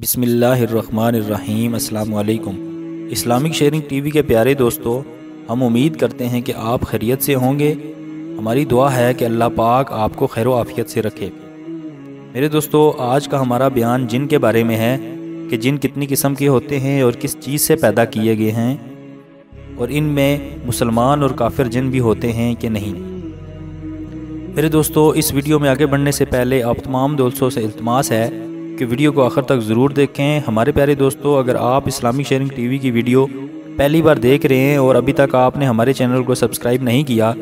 बिस्मिल्लाहिर्रहमानिर्रहीम। अस्सलाम वालेकुम। इस्लामिक शेयरिंग टीवी के प्यारे दोस्तों, हम उम्मीद करते हैं कि आप खैरियत से होंगे। हमारी दुआ है कि अल्लाह पाक आपको खैर व आफियत से रखे। मेरे दोस्तों, आज का हमारा बयान जिन के बारे में है कि जिन कितनी किस्म के होते हैं और किस चीज़ से पैदा किए गए हैं, और इनमें मुसलमान और काफिर जिन भी होते हैं कि नहीं। मेरे दोस्तों, इस वीडियो में आगे बढ़ने से पहले आप तमाम दोस्तों से इल्तमास है कि वीडियो को आखिर तक ज़रूर देखें। हमारे प्यारे दोस्तों, अगर आप इस्लामिक शेयरिंग टीवी की वीडियो पहली बार देख रहे हैं और अभी तक आपने हमारे चैनल को सब्सक्राइब नहीं किया,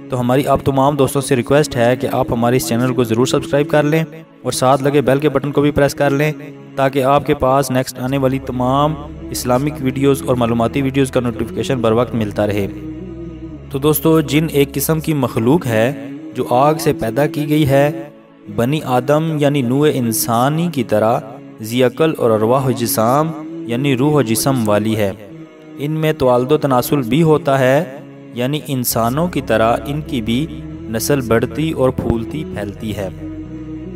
तो हमारी आप तमाम दोस्तों से रिक्वेस्ट है कि आप हमारे इस चैनल को ज़रूर सब्सक्राइब कर लें और साथ लगे बेल के बटन को भी प्रेस कर लें, ताकि आपके पास नेक्स्ट आने वाली तमाम इस्लामिक वीडियोज़ और मालूमाती वीडियोज़ का नोटिफिकेशन बर वक्त मिलता रहे। तो दोस्तों, जिन एक किस्म की मखलूक है जो आग से पैदा की गई है, बनी आदम यानी नूह इंसानी की तरह ज़ियकल और अरवाह जिसाम यानी रूह जिस्म वाली है। इनमें तवाल्दो तनासुल भी होता है, यानी इंसानों की तरह इनकी भी नस्ल बढ़ती और फूलती फैलती है।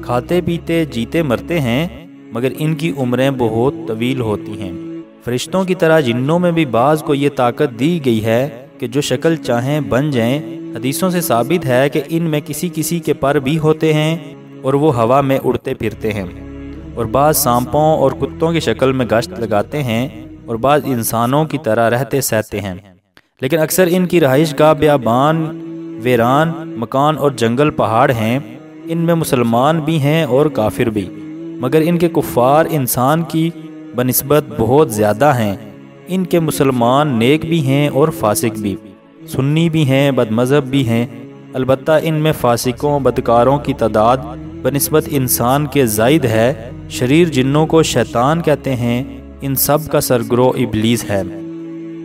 खाते पीते जीते मरते हैं, मगर इनकी उम्रें बहुत तवील होती हैं। फरिश्तों की तरह जिन्नों में भी बाज़ को ये ताकत दी गई है कि जो शक्ल चाहें बन जाएं। हदीसों से साबित है कि इनमें किसी किसी के पर भी होते हैं और वो हवा में उड़ते फिरते हैं, और बाज़ सांपों और कुत्तों की शक्ल में गश्त लगाते हैं, और बाज़ इंसानों की तरह रहते सहते हैं। लेकिन अक्सर इनकी रहाइश गाह बियाबान, वीरान मकान और जंगल पहाड़ हैं। इनमें मुसलमान भी हैं और काफिर भी, मगर इनके कुफ़ार इंसान की बनिस्बत बहुत ज़्यादा हैं। इनके मुसलमान नेक भी हैं और फासिक भी, सुन्नी भी हैं, बदमज़हब भी हैं। अलबत्ता इनमें फासिकों बदकारों की तादाद बनिस्बत इंसान के ज़ायद है। शरीर जिन्नों को शैतान कहते हैं। इन सब का सरगरो इब्लीस है,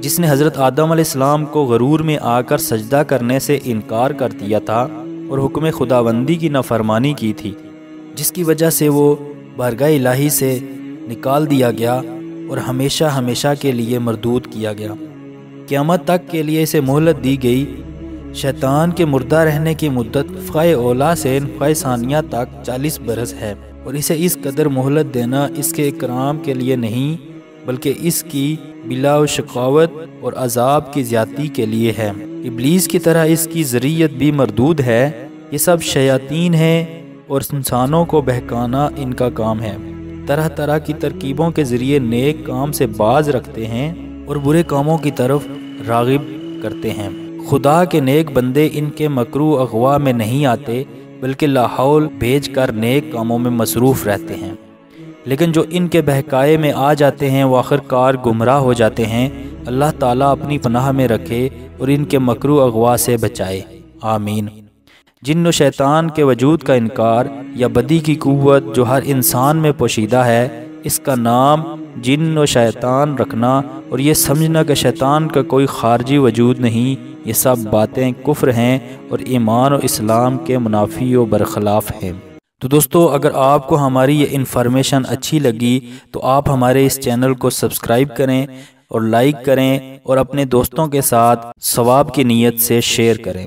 जिसने हज़रत आदम अलैहिस्सलाम को गरूर में आकर सजदा करने से इनकार कर दिया था और हुक्म खुदाबंदी की नाफरमानी की थी, जिसकी वजह से वो बारगाह इलाही से निकाल दिया गया और हमेशा हमेशा के लिए मरदूद किया गया। क़यामत तक के लिए इसे मोहलत दी गई। शैतान के मुर्दा रहने की मुद्दत फ़ाए ओला से फ़ाए सानिया तक 40 बरस है, और इसे इस कदर मोहलत देना इसके इकराम के लिए नहीं, बल्कि इसकी बिला व शकावत और अजाब की ज़्यादती के लिए है। इब्लीस की तरह इसकी ज़रियत भी मरदूद है। ये सब शयातीन हैं और इंसानों को बहकाना इनका काम है। तरह तरह की तरकीबों के ज़रिए नेक काम से बाज रखते हैं और बुरे कामों की तरफ राग़िब करते हैं। खुदा के नेक बंदे इनके मकरू अगवा में नहीं आते, बल्कि लाहौल भेज कर नेक कामों में मसरूफ़ रहते हैं। लेकिन जो इनके बहकाए में आ जाते हैं वो आखिरकार गुमराह हो जाते हैं। अल्लाह ताला अपनी पनाह में रखे और इनके मकरू अगवा से बचाए, आमीन। जिन्न शैतान के वजूद का इनकार या बदी की कुव्वत जो हर इंसान में पोशीदा है, इसका नाम जिन्न व शैतान रखना और ये समझना कि शैतान का कोई खारजी वजूद नहीं, ये सब बातें कुफ्र हैं और ईमान और इस्लाम के मुनाफी व बरखिलाफ़ हैं। तो दोस्तों, अगर आपको हमारी ये इन्फॉर्मेशन अच्छी लगी तो आप हमारे इस चैनल को सब्सक्राइब करें और लाइक करें और अपने दोस्तों के साथ सवाब की नीयत से शेयर करें।